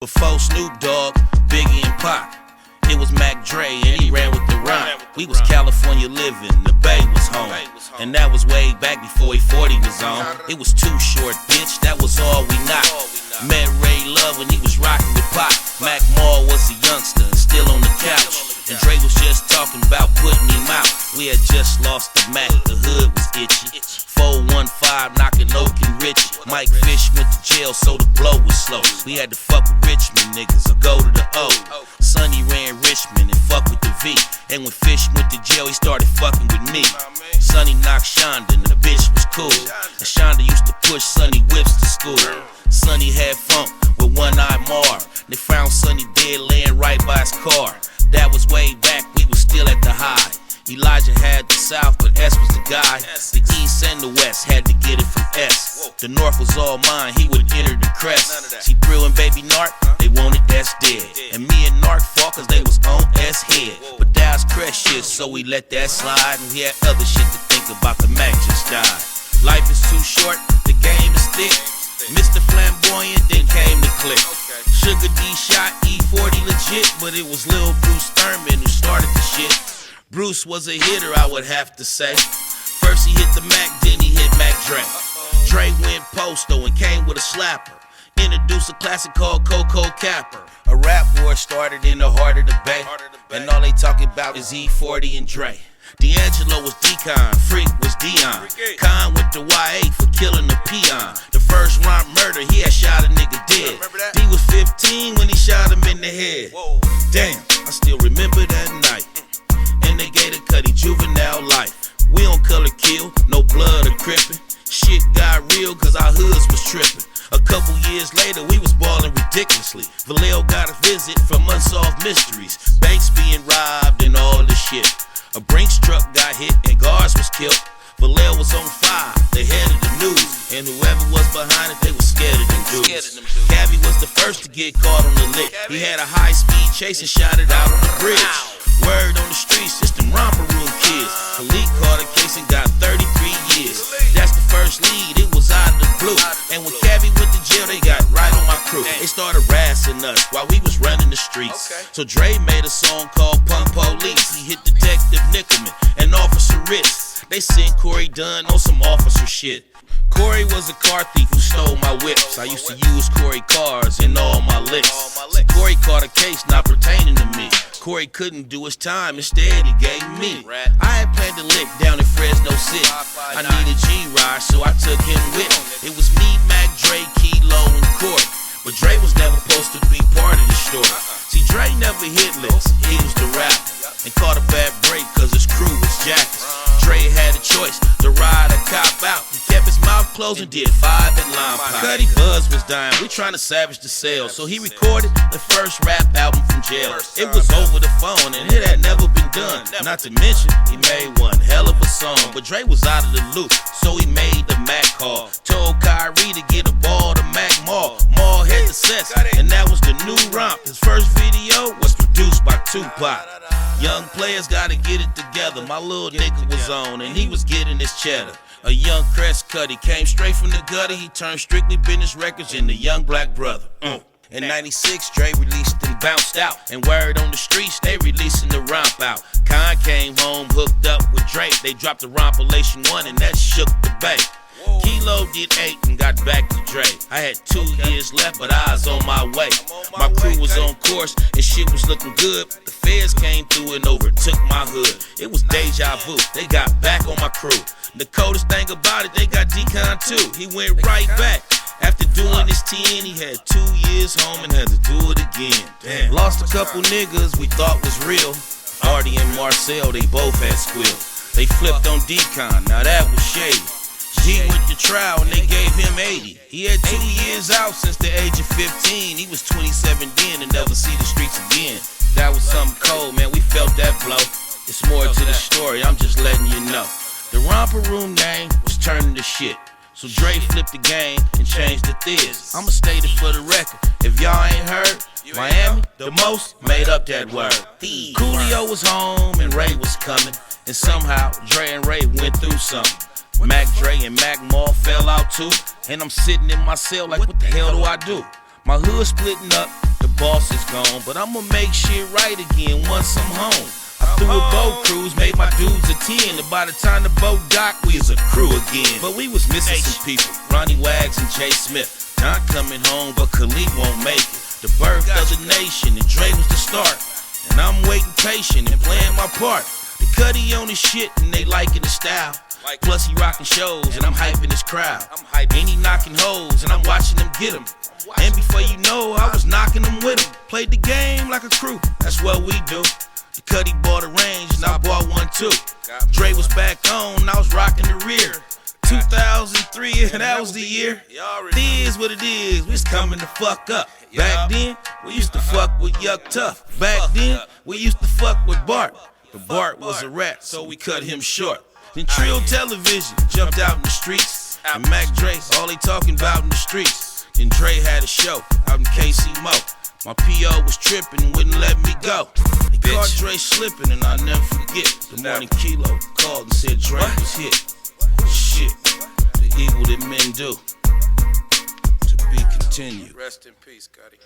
Before Snoop Dogg, Biggie and Pac, it was Mac Dre and he ran with the rhyme. We was California living, the Bay was home, and that was way back before 40 was on. It was Too Short, bitch, that was all we not. Met Ray Love when he was rocking with Pac. Mac Moore was a youngster and still on the couch, and Dre was just talking about putting him out. We had just lost the Mac, the hood was itchy. 415 knocking Oak and Rich. Mike Fish went to jail, so the blow was slow. We had to fuck with Richmond niggas or go to the O. Sonny ran Richmond and fuck with the V. And when Fish went to jail, he started fucking with me. Sonny knocked Shonda and the bitch was cool. And Shonda used to push Sonny whips to school. Sonny had funk with one-eye Mar. They found Sonny dead laying right by his car. That was way back, we was still at the high. Elijah had the South, but S was the guy. The East and the West had to get it from S. The North was all mine, he would enter the crest. See, Brill and Baby Narc, they wanted S dead. And me and Narc fought cause they was on S head. But that was crest shit, so we let that slide. And we had other shit to think about, the Mac just died. Life is too short, the game is thick. Mr. Flamboyant, then came the click. Sugar D shot E40 legit, but it was Lil Bruce Thurman who started the shit. Bruce was a hitter, I would have to say. First he hit the Mac, then he hit Mac Dre. Dre went posto and came with a slapper. Introduced a classic called Coco Capper. A rap war started in the heart of the Bay, and all they talking about is E40 and Dre. D'Angelo was Decon, Freak was Dion. Con went to YA for killing the peon. The first Romp murder, he had shot a nigga dead. D was 15 when he shot him in the head. Damn, I still remember that night. And they gave the Cuddy juvenile life. We don't color kill, no blood or crippin'. Shit got real cause our hoods was trippin'. A couple years later we was ballin' ridiculously. Vallejo got a visit from Unsolved Mysteries. Banks being robbed and all this shit. A Brinks truck got hit and guards was killed. Vallejo was on fire, the head of the news. And whoever was behind it, they was scared of them dudes. Gabby was the first to get caught on the lick. He had a high-speed chase and shot it out on the bridge. Word on the streets, it's them romper room kids. Khalid caught a case and got 33 years. That's the first lead, it was out of the blue. And when Cabby went to jail, they got right on my crew. They started rassing us while we was running the streets. So Dre made a song called Punk Police. He hit Detective Nickelman and Officer Ritz. They sent Corey Dunn on some officer shit. Corey was a car thief who stole my whips. I used to use Corey cars in all my licks. See, Corey caught a case not pertaining to me. Corey couldn't do his time, instead he gave me. I had planned to lick down in Fresno City. I needed G-Ride, so I took him with me. It was me, Mac, Dre, Kilo, and Corey. But Dre was never supposed to be part of the story. See, Dre never hit licks, he was the rapper. And caught a bad break cause his crew was jackers. Dre had a choice, to ride or cop out. He kept his mouth closed and did 5 at Lime Pie. Cuddy Buzz was dying, we trying to savage the sales. So he recorded the first rap album from jail. It was over the phone and it had never been done. Not to mention, he made one hell of a song. But Dre was out of the loop, so he made the Mac call. Told Kyrie to get a ball to Mac Mall. Mall had the sets, and that was the new Romp. His first video was produced by Tupac. Young players gotta get it together. My little nigga was on and he was getting his cheddar. A young Crest Cuddy came straight from the gutter. He turned Strictly Business Records into Young Black Brother. In 96, Dre released and bounced out. And word on the streets, they releasing the Romp out. Con came home, hooked up with Drake. They dropped the Rompulation 1 and that shook the Bay. Kilo did 8 and got back to Dre. I had 2 years left, but I was on my way. My crew was on course and shit was looking good. The feds came through and overtook my hood. It was deja vu, they got back on my crew. The coldest thing about it, they got Decon too. He went right back. After doing his 10, he had 2 years home and had to do it again. Damn. Lost a couple niggas we thought was real. Artie and Marcel, they both had squill. They flipped on Decon, now that was shady. G went to trial and they gave him 80. He had 2 years out since the age of 15. He was 27 then and never see the streets again. That was something cold, man, we felt that blow. It's more to the story, I'm just letting you know. The Romper Room name was turning to shit. So Dre flipped the game and changed the thiz. I'ma state it for the record, if y'all ain't heard, Miami, the most, made up that word. Coolio was home and Ray was coming. And somehow Dre and Ray went through something. Mac Dre and Mac Moore fell out too. And I'm sitting in my cell like, what the hell do I do? My hood splitting up, boss is gone, but I'ma make shit right again once I'm home. I threw a boat cruise, made my dudes a 10, and by the time the boat docked, we was a crew again. But we was missing some people, Ronnie Wags and Jay Smith. Don coming home, but Khalid won't make it. The birth of the nation, and Dre was the start. And I'm waiting patient and playing my part. The Cuddy on his shit, and they liking the style. Plus he rocking shows, and I'm hyping his crowd. And he knocking hoes, and I'm watching them get him. And before you know, I was knocking them with him. Played the game like a crew, that's what we do. The Cuddy bought a range, and I bought one too. Dre was back on, and I was rocking the rear. 2003, and that was the year. It is what it is, we was coming to fuck up. Back then, we used to fuck with Yuck Tough. Back then, we used to fuck with Bart. But Bart was a rat, so we cut him short. Then Trill Television jumped out in the streets. And Mac Dre, all they talking about in the streets. Then Dre had a show out in KC Mo. My P.O. was tripping and wouldn't let me go. They caught Dre slipping and I'll never forget. The morning Kilo called and said Dre was hit. Shit, the evil that men do. To be continued. Rest in peace, Cuddy.